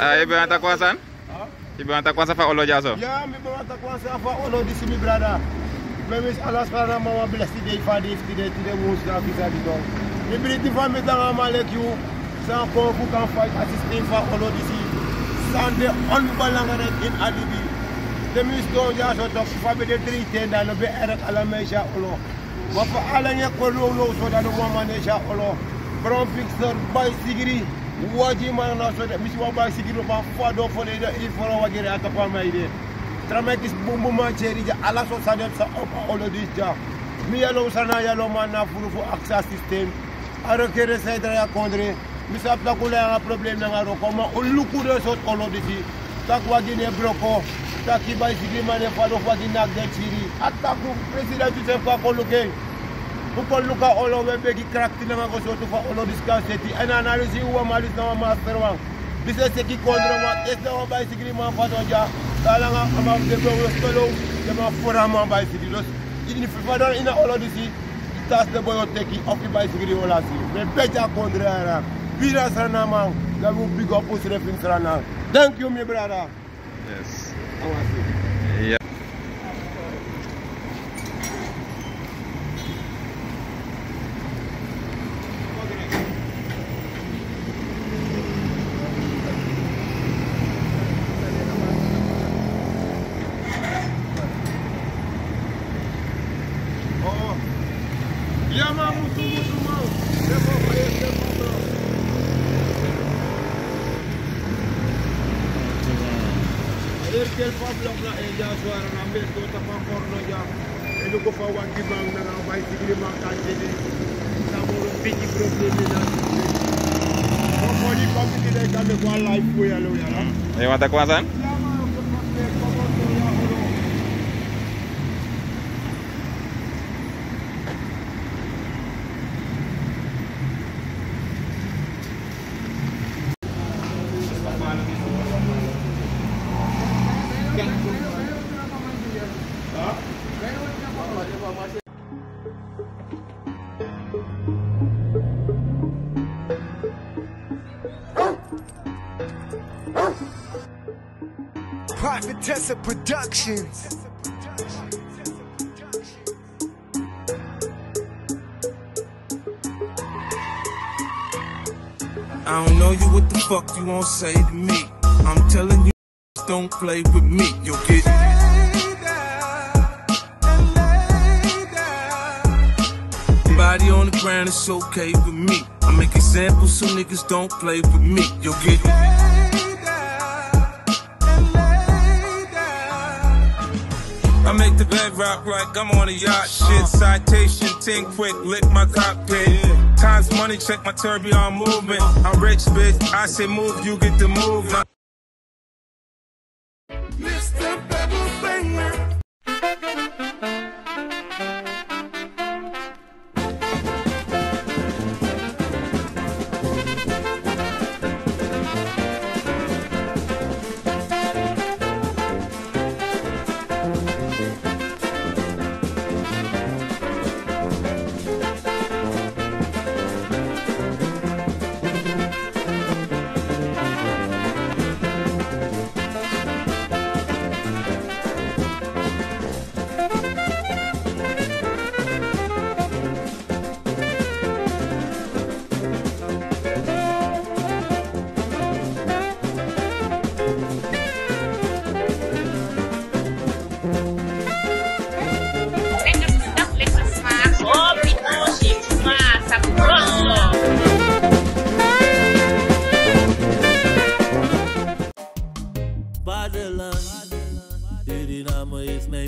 Ibu anta kuasan? Ibu anta kuasa fa olo jaso? Ya, mi anta kuasa fa olo di sini brada. Memis alas para mama bless today for this today who's now bisa di dong. Mi briti fa mi danga malek you. Sans qu'on vous can fight assisting for olo di sini. Sande onbalangare in alibi. De mis do ja so tok fa be de 3 dan be erek ala meja olo. Wa fa ala nya ko lo so dan mo maneja olo. From fixer by sigiri. Waji mana so de misi wa by sigiri ba fa do fo de il faut wagere atapa maide. Tramakis bumbu mancheri ja ala so sadep sa olo dis ja. Mi yalo sana yalo mana furu aksa system. Aro kere sedra ya kondre. Misap ta kula nga problem na ngaro ko ma uluku de sot olo disi. Tak wagi ne broko. Tak ibay sigiri mane fa do wagi nak de chiri. Ataku president tu se fa ko luke. Ko luka olo be ki crack na ngo so to fa olo discusseti. Ana analyse wa malis na master wang. Bisa seki kondro ma esta wa bay sigiri ma fa do ja. Kala nga ama de do stolo de ma fora ma bay sigiri los. Ini fa do ina olo disi. Tas de boyo teki of ki bay sigiri ola si. Me beja kondra. Vira sana man, that will big up us reference sana. Thank you, my brother. Yes. Yeah. Oh, yeah, man, musu man. Quel Pablo la ya suara na mes do ta pa porno ya e do ko fa wa ki bang na bay ci li ma ka ci ni sa mo bi ci problème na ko mo di ko ci dai ka me ko live ko ya lo ya la Ibu anta kuasan? Prophetessa Productions. I don't know you, what the fuck you won't say to me. I'm telling you, don't play with me. You'll get body on the ground, it's okay with me. I make examples so niggas don't play with me. You'll get I make the bed rock like I'm on a yacht. Shit, citation, 10 quick, lick my cockpit. Times money, check my tourbillon movement. I'm rich, bitch. I say move, you get the move. Mr. Pebble Banger.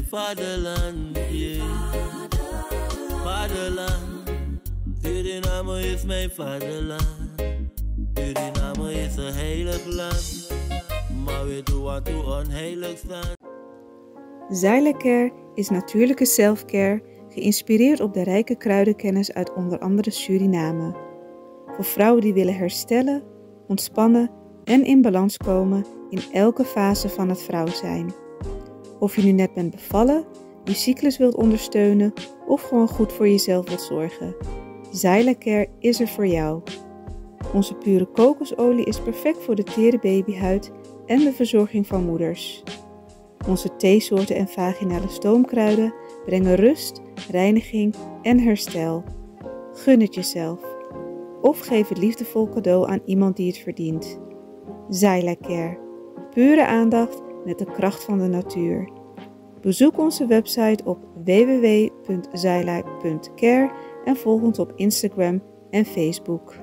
Vaderland, yeah. Vaderland, Suriname is mijn vaderland. Suriname is een heilig land, maar we doen wat toe onheilig staan. Xylecare is natuurlijke selfcare, geïnspireerd op de rijke kruidenkennis uit onder andere Suriname. Voor vrouwen die willen herstellen, ontspannen en in balans komen in elke fase van het vrouw zijn. Of je nu net bent bevallen, je cyclus wilt ondersteunen of gewoon goed voor jezelf wilt zorgen. Xylecare is er voor jou. Onze pure kokosolie is perfect voor de tere babyhuid en de verzorging van moeders. Onze theesoorten en vaginale stoomkruiden brengen rust, reiniging en herstel. Gun het jezelf. Of geef het liefdevol cadeau aan iemand die het verdient. Xyla-Care. Pure aandacht met de kracht van de natuur. Bezoek onze website op www.xyla.care en volg ons op Instagram en Facebook.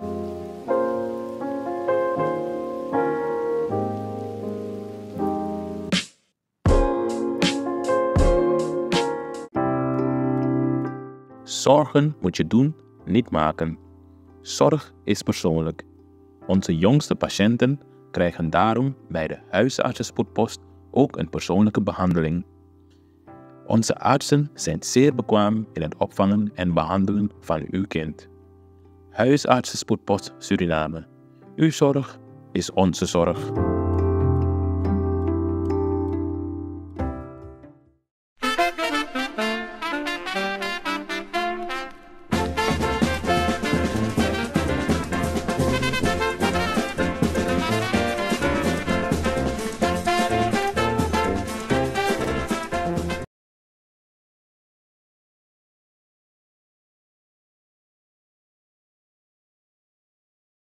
Zorgen moet je doen, niet maken. Zorg is persoonlijk. Onze jongste patiënten krijgen daarom bij de huisartsenspoedpost ook een persoonlijke behandeling. Onze artsen zijn zeer bekwaam in het opvangen en behandelen van uw kind. Huisartsenspoedpost Suriname. Uw zorg is onze zorg.